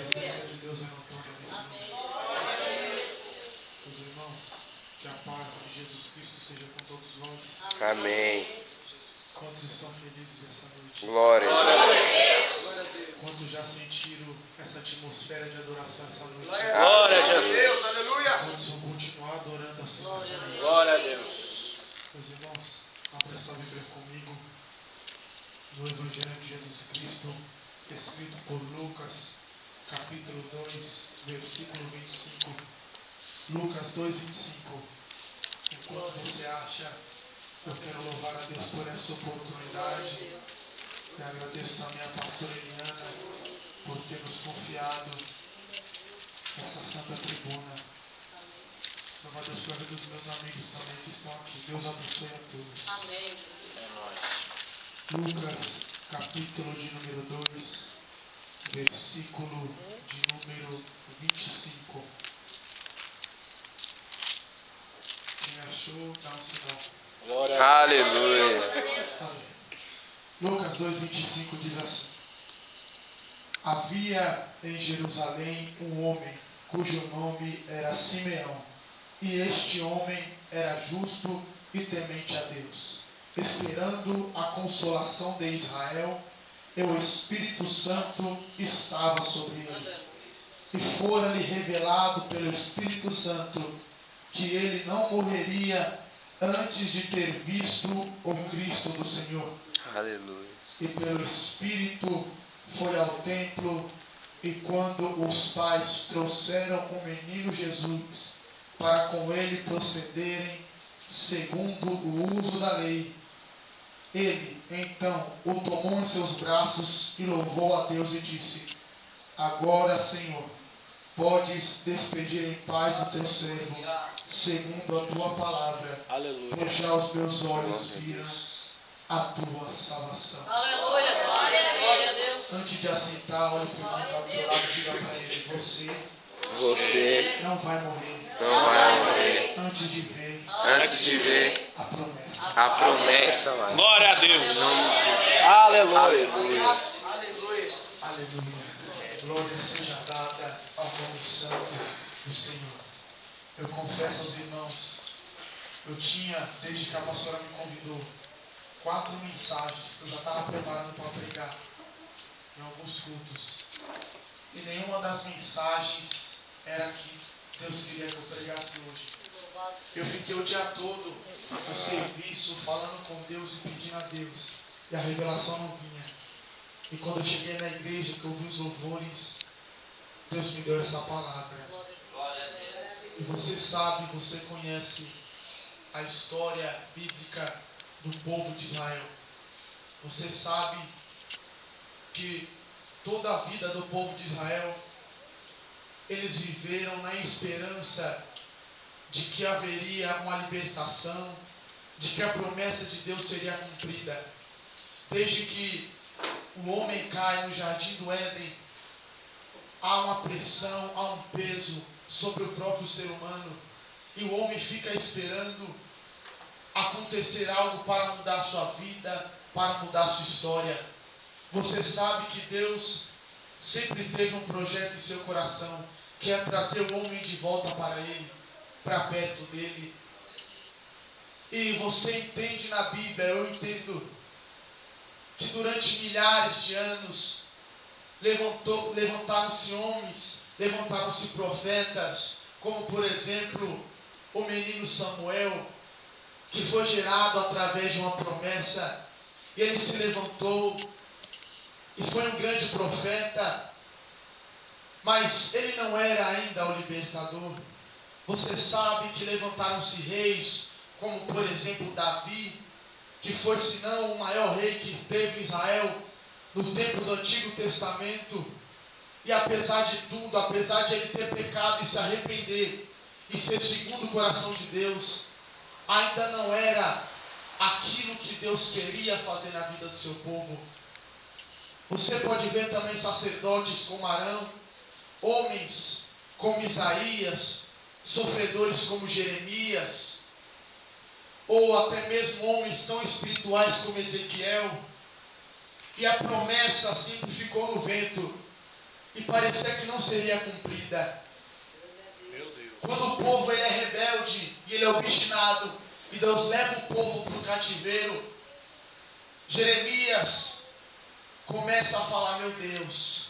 presença de Deus é notória nesse momento. Meus irmãos, que a paz de Jesus Cristo seja com todos vós. Amém. Quantos estão felizes essa noite? Glória a Deus. Quantos já sentiram essa atmosfera de adoração essa noite? Glória a Jesus. Aleluia. Quantos vão continuar adorando assim essa noite? Glória a Deus. Meus irmãos, abra sua Bíblia comigo no Evangelho de Jesus Cristo, escrito por Lucas, capítulo 2, versículo 25. Lucas 2, 25. Enquanto você acha, eu quero louvar a Deus por essa oportunidade. E agradeço também a pastora Eliana por ter nos confiado essa santa tribuna. Louvo a Deus pela vida dos meus amigos também que estão aqui. Deus abençoe a todos. Amém. É nóis. Lucas, capítulo de número 2, versículo de número 25. Quem achou, dá um sinal. Glória a Deus. Aleluia. Amém. Lucas 2,25 diz assim: Havia em Jerusalém um homem cujo nome era Simeão, e este homem era justo e temente a Deus, esperando a consolação de Israel, e o Espírito Santo estava sobre ele. E fora-lhe revelado pelo Espírito Santo que ele não morreria antes de ter visto o Cristo do Senhor. Aleluia. E pelo Espírito foi ao templo, e quando os pais trouxeram o menino Jesus para com ele procederem segundo o uso da lei, ele então o tomou em seus braços e louvou a Deus e disse: Agora, Senhor, podes despedir em paz o teu servo, segundo a tua palavra, Aleluia. pois já os meus olhos viram a tua salvação. Aleluia. Glória a Deus. Antes de assentar, olhe para o irmão que está do seu lado e diga para ele: Você não vai morrer não vai morrer antes de ver antes de ver a promessa. a promessa lá. Glória a Deus. Aleluia. Aleluia. Aleluia. Glória seja dada ao nome santo do Senhor. Eu confesso aos irmãos, eu tinha, desde que a pastora me convidou, 4 mensagens que eu já estava preparando para pregar em alguns cultos. E nenhuma das mensagens era que Deus queria que eu pregasse hoje. Eu fiquei o dia todo no serviço, falando com Deus e pedindo a Deus. E a revelação não vinha. E quando eu cheguei na igreja, que eu ouvi os louvores, Deus me deu essa palavra. E você sabe, você conhece a história bíblica do povo de Israel. Você sabe que toda a vida do povo de Israel, eles viveram na esperança de que haveria uma libertação, de que a promessa de Deus seria cumprida. Desde que o homem cai no jardim do Éden, há uma pressão, há um peso sobre o próprio ser humano, e o homem fica esperando acontecer algo para mudar a sua vida, para mudar a sua história. Você sabe que Deus sempre teve um projeto em seu coração, que é trazer o homem de volta para Ele, para perto dele. E você entende na Bíblia, eu entendo, que durante milhares de anos levantaram-se homens, levantaram-se profetas, como por exemplo o menino Samuel, que foi gerado através de uma promessa, e ele se levantou e foi um grande profeta, mas ele não era ainda o libertador. Você sabe que levantaram-se reis, como por exemplo Davi, que foi senão o maior rei que esteve em Israel no tempo do Antigo Testamento, e apesar de tudo, apesar de ele ter pecado e se arrepender e ser segundo o coração de Deus, ainda não era aquilo que Deus queria fazer na vida do seu povo. Você pode ver também sacerdotes como Arão, homens como Isaías, sofredores como Jeremias, ou até mesmo homens tão espirituais como Ezequiel, e a promessa sempre ficou no vento. e parecia que não seria cumprida. Meu Deus. Quando o povo ele é rebelde e ele é obstinado e Deus leva o povo para o cativeiro, Jeremias começa a falar: meu Deus,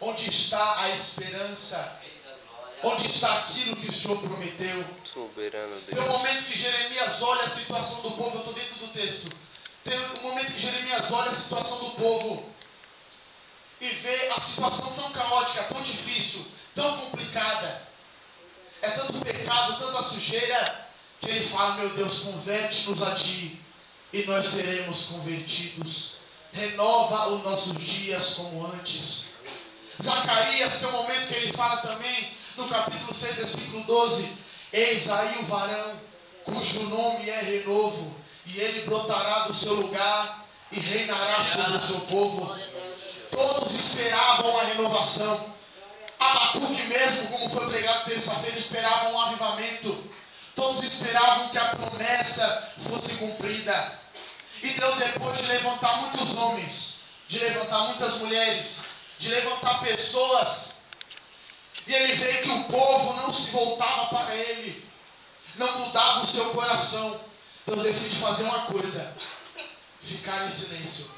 onde está a esperança? Onde está aquilo que o Senhor prometeu? Soberano Tem um Deus. momento que Jeremias olha a situação do povo, eu estou dentro do texto. Tem um momento que Jeremias olha a situação do povo e vê a situação tão caótica, tão difícil, tão complicada. É tanto pecado, tanta sujeira, que ele fala: meu Deus, converte-nos a Ti e nós seremos convertidos. Renova os nossos dias como antes. Zacarias tem um momento que ele fala também, no capítulo 6, versículo 12: eis aí o varão, cujo nome é renovo, e ele brotará do seu lugar e reinará sobre o seu povo. Todos esperavam a renovação. Abacuque mesmo, como foi pregado terça-feira, esperava um avivamento. Todos esperavam que a promessa fosse cumprida. E Deus, depois de levantar muitos homens, de levantar muitas mulheres, de levantar pessoas, e ele vê que o povo não se voltava para ele, não mudava o seu coração, Deus decide fazer uma coisa: ficar em silêncio.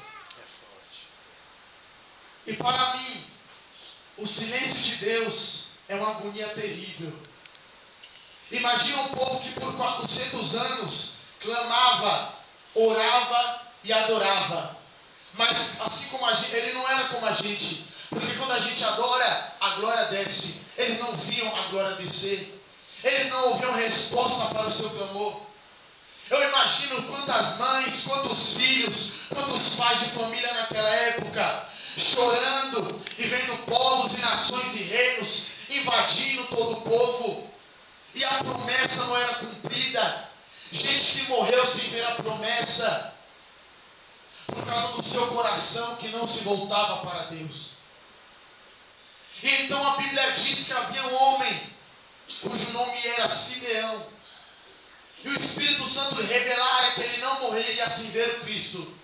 E para mim, o silêncio de Deus é uma agonia terrível. Imagina um povo que por 400 anos clamava, orava e adorava. Mas assim como a gente, ele não era como a gente. Porque quando a gente adora, a glória desce. Eles não viam a glória descer. Eles não ouviam resposta para o seu clamor. Eu imagino quantas mães, quantos filhos, quantos pais de família naquela época, chorando e vendo povos e nações e reinos invadindo todo o povo. E a promessa não era cumprida. Gente que morreu sem ver a promessa, por causa do seu coração que não se voltava para Deus. E então a Bíblia diz que havia um homem, cujo nome era Simeão. E o Espírito Santo revelara que ele não morreria sem ver o Cristo.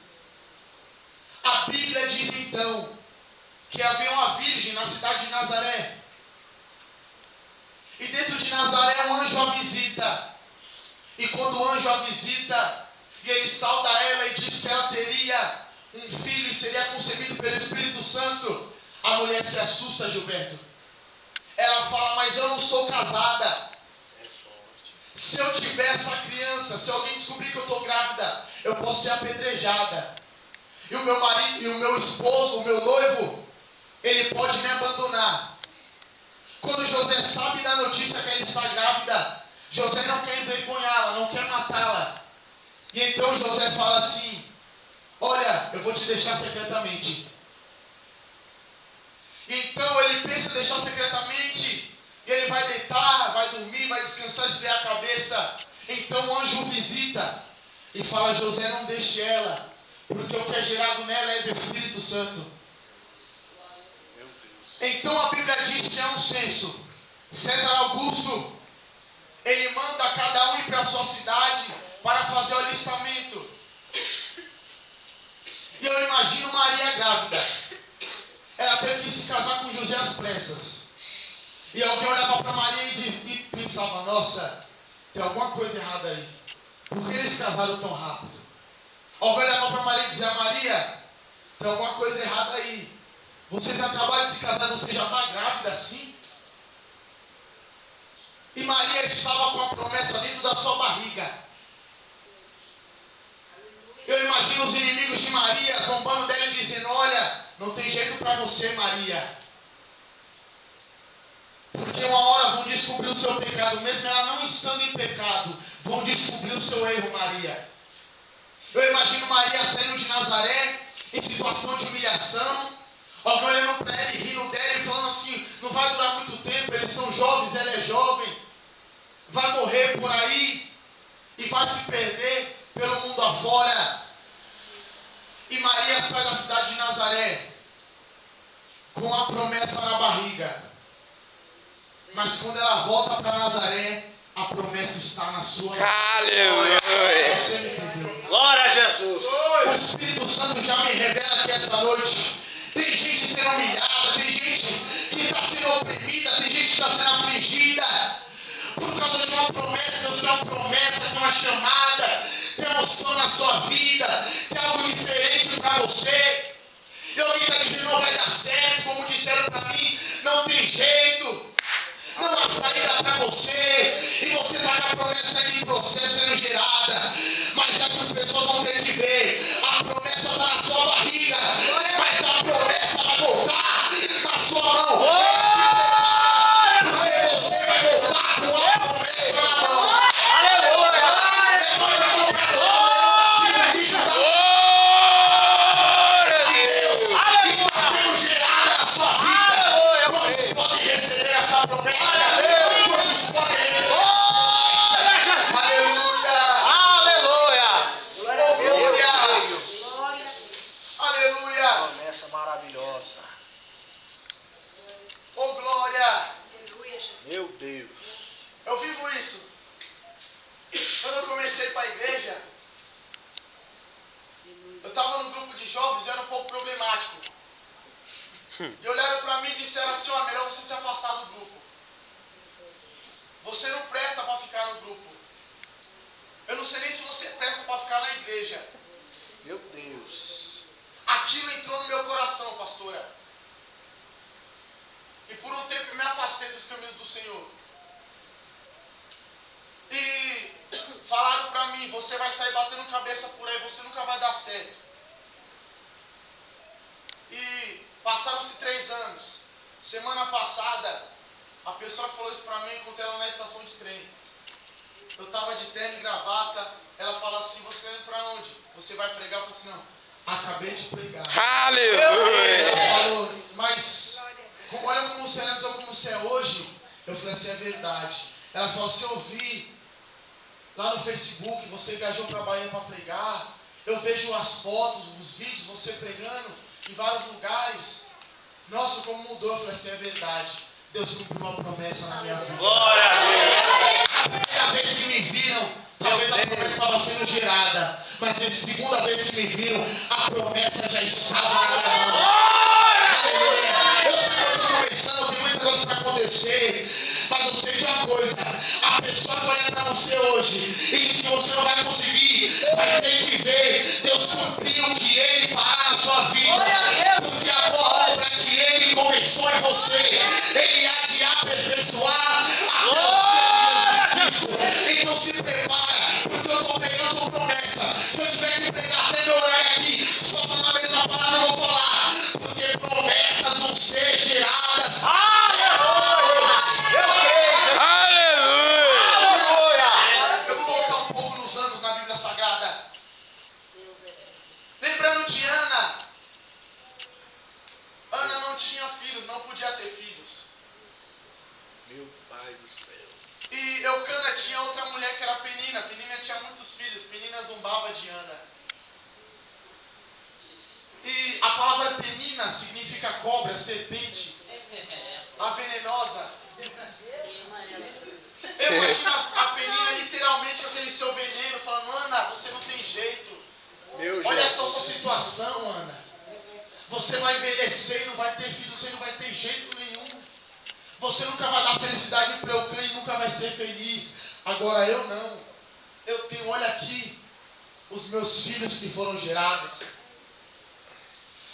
A Bíblia diz então que havia uma virgem na cidade de Nazaré. E dentro de Nazaré um anjo a visita. E quando o anjo a visita, e ele sauda ela e diz que ela teria um filho e seria concebido pelo Espírito Santo, a mulher se assusta, Gilberto. Ela fala: mas eu não sou casada. Se eu tiver essa criança, se alguém descobrir que eu estou grávida, eu posso ser apedrejada. E o meu marido, e o meu esposo, o meu noivo, ele pode me abandonar. Quando José sabe da notícia que ela está grávida, José não quer envergonhá-la, não quer matá-la. E então José fala assim: olha, eu vou te deixar secretamente. Então ele pensa em deixar secretamente, e ele vai deitar, vai dormir, vai descansar, esfriar a cabeça. Então o anjo o visita e fala: José, não deixe ela, porque o que é gerado nela é do Espírito Santo. Então a Bíblia diz que há um censo. César Augusto, ele manda cada um ir para a sua cidade para fazer o alistamento. E eu imagino Maria grávida. Ela teve que se casar com José às pressas. E alguém olhava para Maria e pensava: nossa, tem alguma coisa errada aí. Por que eles casaram tão rápido? Alguém olhava para Maria e dizia: Maria, tem alguma coisa errada aí. Vocês acabaram de se casar, você já está grávida assim? E Maria estava com a promessa dentro da sua barriga. Eu imagino os inimigos de Maria zombando dela e dizendo: olha, não tem jeito para você, Maria. Porque uma hora vão descobrir o seu pecado, mesmo ela não estando em pecado, vão descobrir o seu erro, Maria. Eu imagino Maria saindo de Nazaré, em situação de humilhação, alguém olhando para ela e rindo dela e falando assim: não vai durar muito tempo, eles são jovens, ela é jovem, vai morrer por aí e vai se perder pelo mundo afora. E Maria sai da cidade de Nazaré com a promessa na barriga. Mas quando ela volta para Nazaré, a promessa está na sua vida. Aleluia. Você me entendeu? Glória a Jesus. O Espírito Santo já me revela aqui essa noite Tem gente sendo humilhada, tem gente que está sendo oprimida, tem gente que está sendo afligida. Por causa de uma promessa, Deus tem uma promessa, tem uma chamada, tem uma unção na sua vida, tem algo diferente para você. E alguém está dizendo, não vai dar certo, como disseram para mim, não tem jeito, não há saída para você, e você está com a promessa de processo sendo gerada, mas essas pessoas vão ter que ver, a promessa está na sua barriga, mas a promessa vai voltar na sua mão. Porque você vai voltar com a promessa na mão. Eu vivo isso. Quando eu comecei para a igreja, eu estava num grupo de jovens e era um pouco problemático. E olharam para mim e disseram assim, ó, melhor você se afastar do grupo. Você não presta para ficar no grupo. Eu não sei nem se você presta para ficar na igreja. Meu Deus. Aquilo entrou no meu coração, pastora. E por um tempo me afastei dos caminhos do Senhor. E falaram para mim, você vai sair batendo cabeça por aí, você nunca vai dar certo. E passaram-se 3 anos. Semana passada, a pessoa falou isso para mim, eu encontrei ela na estação de trem. Eu estava de terno e gravata, ela falou assim, você vai indo para onde? Você vai pregar? Eu falei assim, não, acabei de pregar. Aleluia! Ela falou, mas olha como você é antes ou como você é hoje. Eu falei assim, é verdade. Ela falou, se eu vi lá no Facebook, você viajou para a Bahia para pregar, eu vejo as fotos, os vídeos, você pregando em vários lugares. Nossa, como mudou. Eu falei assim, é verdade. Deus cumpriu uma promessa na minha vida. Glória a Deus! A primeira vez que me viram, talvez a promessa estava sendo gerada, mas a segunda vez que me viram, a promessa já estava na minha mão. Aleluia! Eu sei que eu estou começando, tem muita coisa para acontecer, mas eu sei de uma coisa, a pessoa que olha para você hoje e diz que você não vai conseguir, vai ter que ver Deus cumprir o que Ele fará na sua vida, porque a boa obra que Ele começou em você, Ele há de aperfeiçoar até o dia de Jesus. Então se prepara, porque eu estou pegando promessa. Se eu tiver que pregar até meu horário aqui, só falar a mesma palavra, eu vou falar, porque promessas vão ser geradas. Eu vou voltar um pouco nos anos na Bíblia Sagrada. Lembrando de Ana. Ana não tinha filhos, não podia ter filhos. Meu Pai do céu. E Eucana tinha outra mulher que era Penina. Penina tinha muitos filhos. Penina zombava de Ana. E a palavra Penina significa cobra, serpente, a venenosa. Eu imagino a Penina literalmente com aquele seu veneno, falando, Ana, você não tem jeito. Meu Olha Jesus. só a sua situação, Ana. Você vai envelhecer e não vai ter filho, você não vai ter jeito nenhum. Você nunca vai dar felicidade para Eucana e nunca vai ser feliz. Agora eu não. Eu tenho, olha aqui, os meus filhos que foram gerados.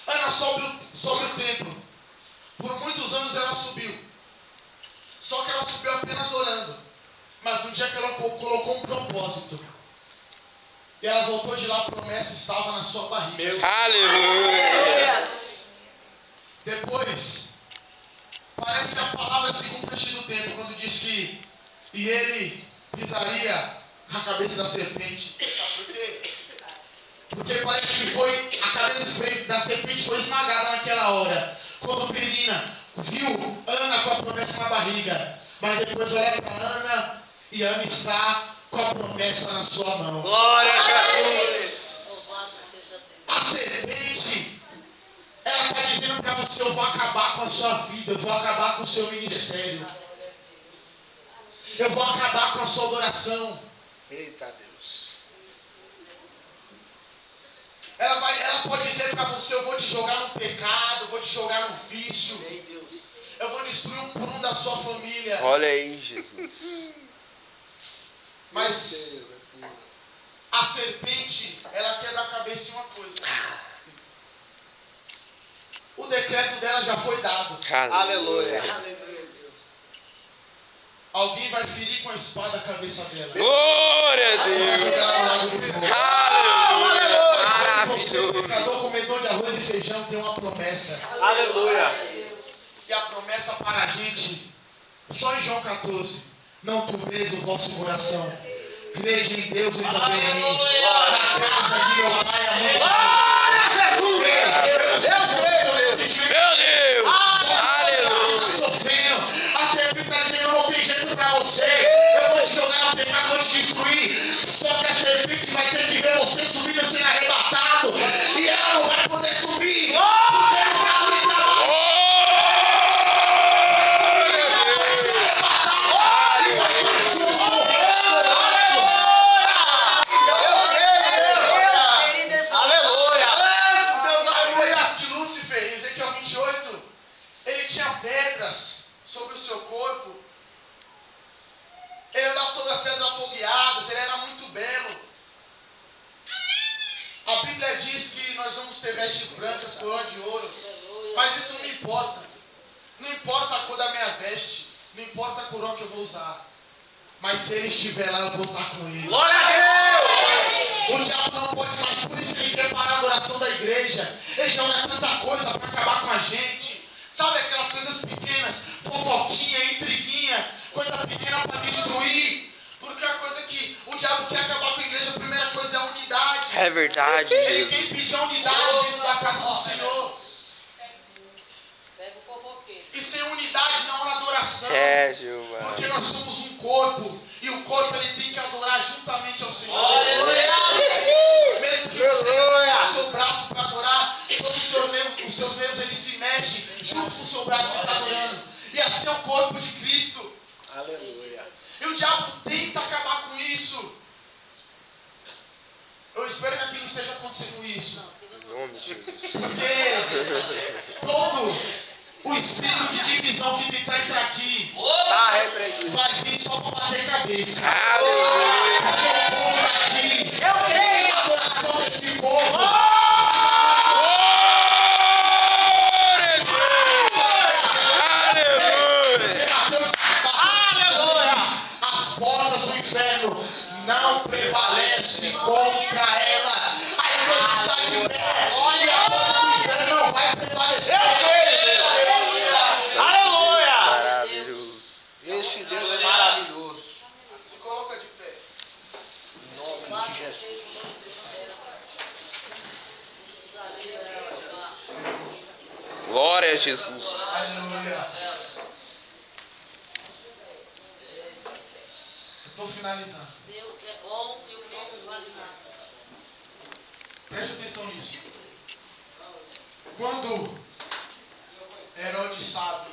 Ana, sobre o templo. Por muitos anos ela subiu. Só que ela subiu apenas orando. Mas no dia que ela colocou um propósito. E ela voltou de lá, a promessa estava na sua barriga. Aleluia! Depois, parece que a palavra se cumpre do tempo, quando diz que e ele pisaria a cabeça da serpente. Sabe por quê? Porque parece que foi, a cabeça da serpente foi esmagada naquela hora. Quando Penina viu Ana com a promessa na barriga. Mas depois olha para Ana e Ana está com a promessa na sua mão. Glória a Jesus. A serpente, ela está dizendo para você, eu vou acabar com a sua vida, eu vou acabar com o seu ministério. Eu vou acabar com a sua adoração. Eita Deus. Ela pode dizer para você: eu vou te jogar no pecado, eu vou te jogar no vício, eu vou destruir um por um da sua família. Olha aí, Jesus. Mas a serpente, ela quebra a cabeça em uma coisa. O decreto dela já foi dado. Aleluia. Alguém vai ferir com a espada a cabeça dela. Glória a Vai Deus. jogar no lago do fogo. Aleluia. Você, Maravilhoso. pecador, comedor de arroz e feijão, tem uma promessa. Aleluia. E a promessa para a gente, só em João 14: não turbeis o vosso coração. Crede em Deus e também em mim. Na casa de meu pai há muito. Meu Deus. Aleluia. Sofrendo. A serpente está dizendo: não tem jeito para você. Eu vou te jogar no pecado, vou te destruir. Só que a serpente vai ter que ver você subindo e sendo arrebatado. E ela não vai poder subir. Porque o diabo está lá. Ele tinha pedras sobre o seu corpo. Ele andava sobre as pedras afogueadas. Ele era muito belo. A Bíblia diz que nós vamos ter vestes brancas, coroa de ouro. Mas isso não importa. Não importa a cor da minha veste. Não importa a coroa que eu vou usar. Mas se ele estiver lá, eu vou estar com ele. Glória a Deus. O diabo não pode mais. Por isso que ele prepara a adoração da igreja. Ele joga tanta coisa para acabar com a gente. Sabe aquelas coisas pequenas, fofoquinha, intriguinha, coisa pequena para destruir. Porque a coisa que o diabo quer acabar com a igreja, a primeira coisa é a unidade. É verdade, Ele Jesus. quer impedir a unidade dentro da casa do Senhor. Pega o fofoqueiro. E sem unidade não há adoração. É, Jeová. Porque nós somos um corpo. E o corpo ele tem que adorar juntamente ao Senhor. Aleluia. Mesmo que você tenha o seu braço para adorar, todos os seus dedos eles se mexem junto com o seu braço que está adorando. E assim é o corpo de Cristo. Aleluia. E o diabo tenta acabar com isso. Eu espero que aqui não esteja acontecendo isso. Em nome de Jesus. Porque todo o espírito de divisão que tenta entrar aqui Tá repreendido. vai vir só para bater cabeça. Aleluia. Porque o povo daqui, eu creio na adoração desse povo. As portas do inferno não prevalecem contra ela. A igreja está de pé. Olha, a porta do inferno não vai prevalecer. Aleluia. Maravilhoso. Esse Deus é maravilhoso. Se coloca de pé. Em nome de Jesus. Glória a Jesus. Aleluia. Eu estou finalizando. Deus é bom e o bom não vale nada. Preste atenção nisso. Quando Herodes sabe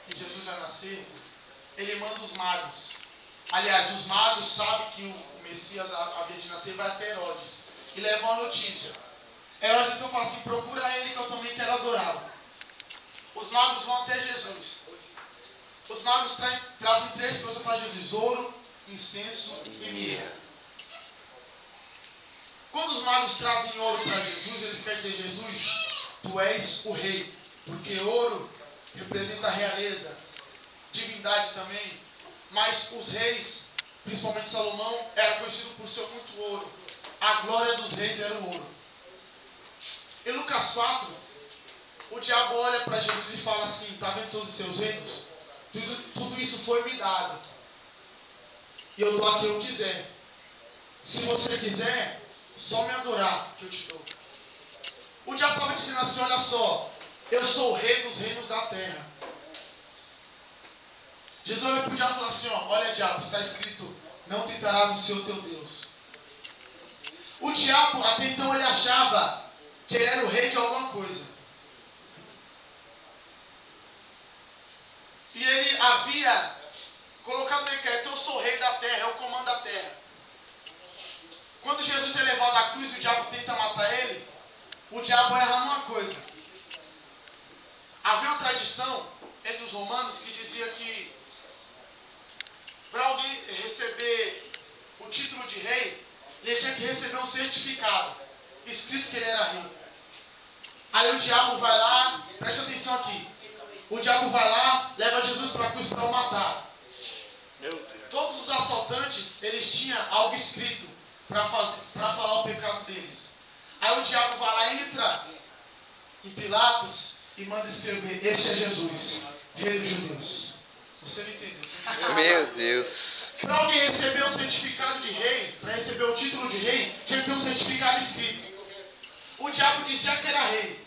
que Jesus vai nascer, ele manda os magos. Aliás, os magos sabem que o Messias havia de nascer, vai até Herodes e levam a notícia. Herodes então fala assim: procura ele que eu também quero adorá-lo. Os magos vão até Jesus. Os magos trazem 3 coisas para Jesus: ouro, incenso e mirra. Quando os magos trazem ouro para Jesus, eles querem dizer: Jesus, tu és o rei. Porque ouro representa a realeza, divindade também. Mas os reis, principalmente Salomão, era conhecido por ser muito ouro. A glória dos reis era o ouro. Em Lucas 4, o diabo olha para Jesus e fala assim: está vendo todos os seus reinos? Tudo isso foi me dado. E eu dou a quem eu quiser. Se você quiser, só me adorar que eu te dou. O diabo estava dizendo assim: olha só, eu sou o rei dos reinos da terra. Jesus olha para o diabo e fala assim: ó, olha, diabo, está escrito: não tentarás o Senhor teu Deus. O diabo, até então, ele achava que ele era o rei de alguma coisa. E ele havia colocado no decreto: eu sou o rei da terra, eu comando a terra. Quando Jesus é levado à cruz e o diabo tenta matar ele, o diabo erra numa coisa. Havia uma tradição entre os romanos que dizia que para alguém receber o título de rei, ele tinha que receber um certificado escrito que ele era rei. Aí o diabo vai lá, preste atenção aqui. O diabo vai lá, leva Jesus para a cruz para o matar. Todos os assaltantes, eles tinham algo escrito para falar o pecado deles. Aí o diabo vai lá, entra em Pilatos e manda escrever: este é Jesus, rei dos judeus. Você não entendeu? Meu Deus. Para alguém receber um certificado de rei, para receber o título de rei, tinha que ter um certificado escrito. O diabo dizia que era rei.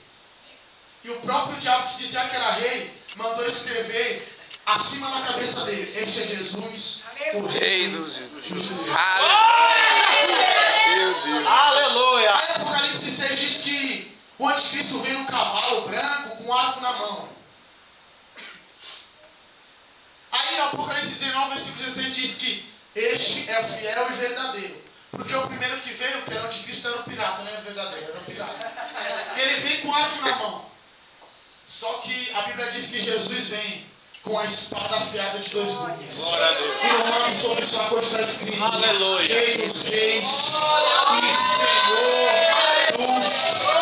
E o próprio diabo que dizia que era rei, mandou escrever acima da cabeça dele: este é Jesus, o Rei dos judeus. Aleluia! Meu Deus. Aleluia! Aí Apocalipse 6 diz que o anticristo vem num cavalo branco com um arco na mão. Aí Apocalipse 19, versículo 16 diz que este é o fiel e verdadeiro. Porque o primeiro que veio, que era o anticristo, era o pirata, não era o verdadeiro, era o pirata. Ele vem com arco na mão. Só que a Bíblia diz que Jesus vem com a espada afiada de dois gumes. Glória a Deus. E no nome sobre sua coisa está escrito: Aleluia. Rei dos reis e Senhor dos senhores.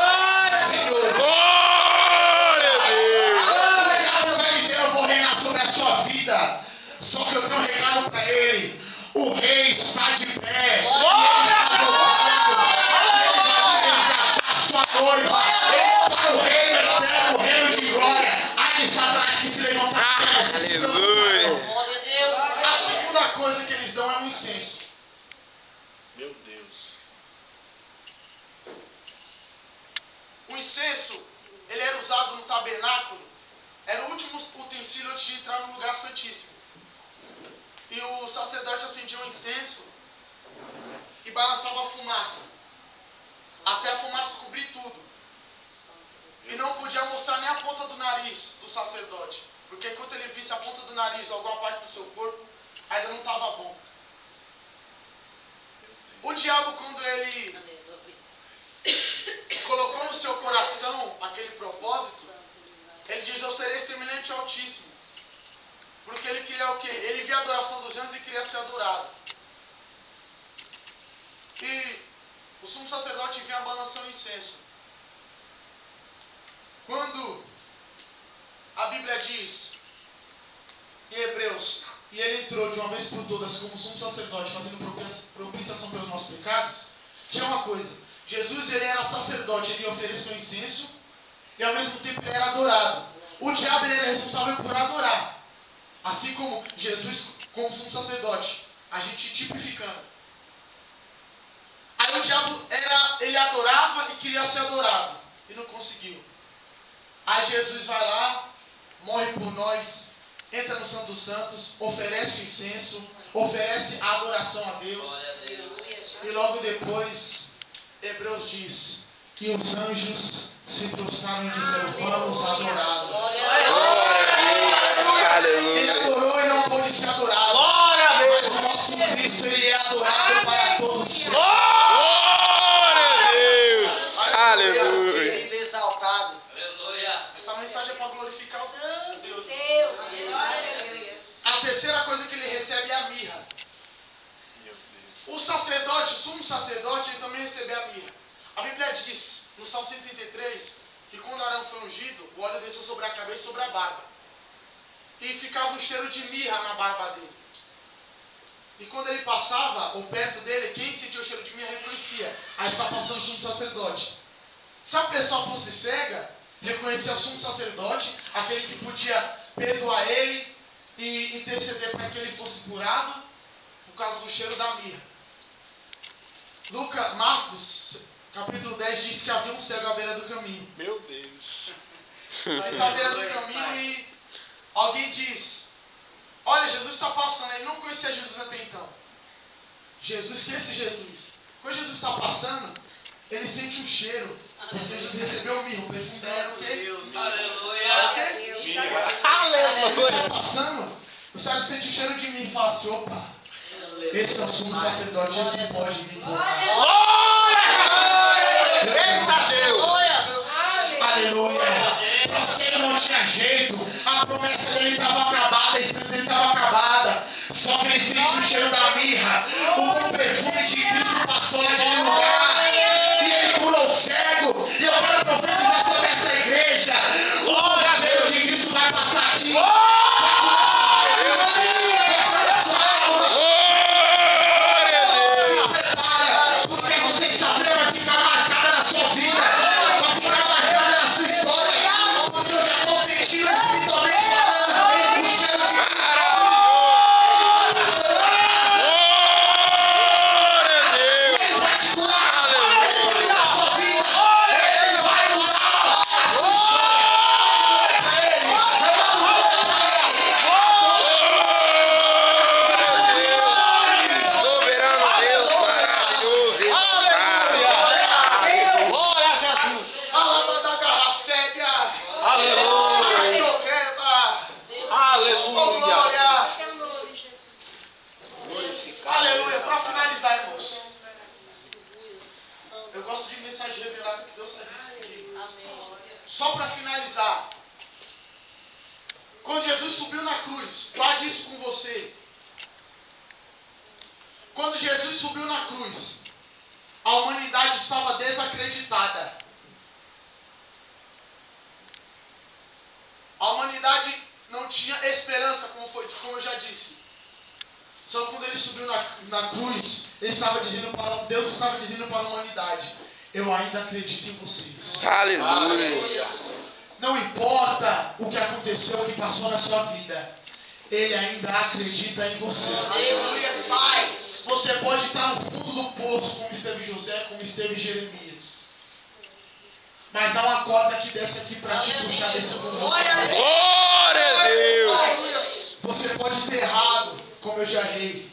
Glória a Deus. O diabo vai dizer: eu vou reinar sobre a sua vida. Só que eu tenho um recado para ele. O rei está de pé. E ele está voltando. Ele vai resgatar a sua noiva. Ele está o reino eterno, o reino de glória. Ai de Satanás que se levanta. Aleluia. Glória a Deus. A segunda coisa que eles dão é um incenso. Meu Deus. O incenso, ele era usado no tabernáculo. Era o último utensílio antes de entrar no lugar santíssimo. E o sacerdote acendia um incenso e balançava a fumaça, até a fumaça cobrir tudo. E não podia mostrar nem a ponta do nariz do sacerdote, porque enquanto ele visse a ponta do nariz ou alguma parte do seu corpo, ainda não estava bom. O diabo, quando ele colocou no seu coração aquele propósito, ele diz: eu serei semelhante ao Altíssimo. Porque ele queria o quê? Ele via a adoração dos anjos e queria ser adorado. E o sumo sacerdote vinha balançando incenso. Quando a Bíblia diz em Hebreus: e ele entrou de uma vez por todas como sumo sacerdote, fazendo propiciação pelos nossos pecados, tinha uma coisa: Jesus, ele era sacerdote, ele ofereceu incenso e ao mesmo tempo ele era adorado. O diabo, ele era responsável por adorar. Assim como Jesus, como sumo sacerdote, a gente tipificando. Aí o diabo ele adorava e queria ser adorado, e não conseguiu. Aí Jesus vai lá, morre por nós, entra no Santo dos Santos, oferece o incenso, oferece a adoração a Deus. E logo depois, Hebreus diz: e os anjos se prostraram e disseram: vamos adorá-lo. Ele adorou e não pôde ser adorado. Glória a Deus! Mas o nosso Cristo, ele é adorado para todos. Glória a Deus. Aleluia. Ele é exaltado. Essa mensagem é para glorificar o Deus. Deus. A terceira coisa que ele recebe é a mirra. O sacerdote, o sumo sacerdote, ele também recebe a mirra. A Bíblia diz, no Salmo 133, que quando Arão foi ungido, o óleo desceu sobre a cabeça e sobre a barba. E ficava um cheiro de mirra na barba dele. E quando ele passava, ou perto dele, quem sentia o cheiro de mirra reconhecia. Aí está passando o sumo sacerdote. Se a pessoa fosse cega, reconhecia o sumo sacerdote, aquele que podia perdoar ele e interceder para que ele fosse curado, por causa do cheiro da mirra. Marcos, capítulo 10, diz que havia um cego à beira do caminho. Meu Deus. Aí está à beira do caminho e alguém diz: olha, Jesus está passando. Ele não conhecia Jesus até então. Jesus, que é esse Jesus? Quando Jesus está passando, ele sente um cheiro. Porque Jesus recebeu o mirro. O perfume dele era o quê? Ele está passando, o Senhor sente o cheiro de mim e fala assim: opa, esse é o sumo sacerdote, esse pode me encontrar. Glória a Deus! Aleluia. Para você não tinha jeito. A promessa dele estava acabada, a esperança dele estava acabada. Só que ele sentiu o cheiro da mirra. O bom perfume de Cristo passou naquele lugar. E ele curou o cego. E eu quero profetizar sobre essa igreja. O cheiro de Cristo vai passar aqui. Eu gosto de mensagem revelada que Deus faz isso comigo. Só para finalizar. Quando Jesus subiu na cruz, guarde isso com você. Quando Jesus subiu na cruz, a humanidade estava desacreditada. A humanidade não tinha esperança, como eu já disse. Só que quando ele subiu na cruz, Deus estava dizendo para a humanidade: eu ainda acredito em vocês. Aleluia. Não importa o que aconteceu, o que passou na sua vida, Ele ainda acredita em você. Aleluia, Pai. Você pode estar no fundo do poço, como esteve José, como esteve Jeremias. Mas há uma corda que desce aqui para te puxar desse fundo. Glória a Deus. Você pode ter errado, como eu já errei.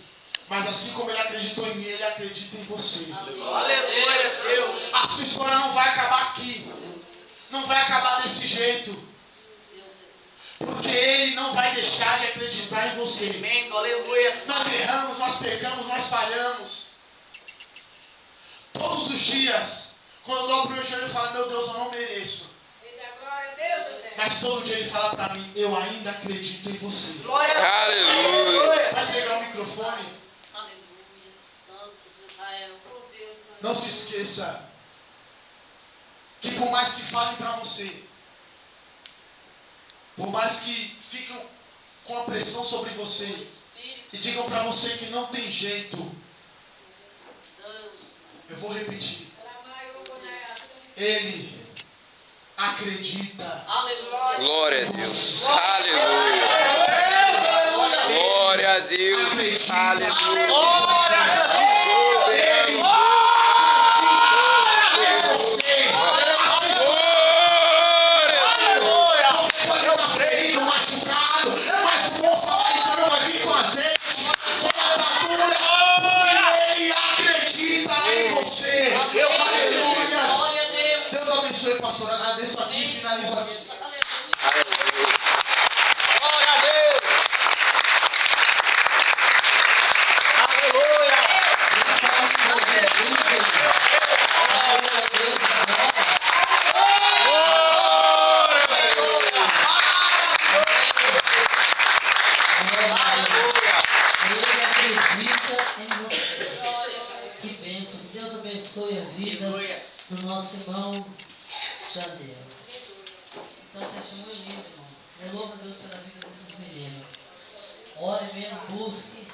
Mas assim como ele acreditou em mim, ele acredita em você. Aleluia, Deus. A sua história não vai acabar aqui. Não vai acabar desse jeito. Porque ele não vai deixar de acreditar em você. Amém, aleluia. Nós erramos, nós pecamos, nós falhamos. Todos os dias, quando eu dobro meu joelho e falo: meu Deus, eu não mereço. Mas todo dia ele fala para mim: eu ainda acredito em você. Glória a Deus. Aleluia. Vai pegar o microfone. Não se esqueça que por mais que falem para você, por mais que fiquem com a pressão sobre você e digam para você que não tem jeito, eu vou repetir: ele acredita. Glória a Deus. Aleluia. Glória a Deus. Aleluia. Pastor, agradeço aqui e finalizo aqui. Glória a Deus. Aleluia. Ele acredita em você. Que bênção. Deus abençoe a vida do nosso irmão Jandeu. Então, testemunho lindo, irmão. Eu louvo a Deus pela vida desses meninos. Ore menos, busque.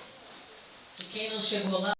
E quem não chegou lá,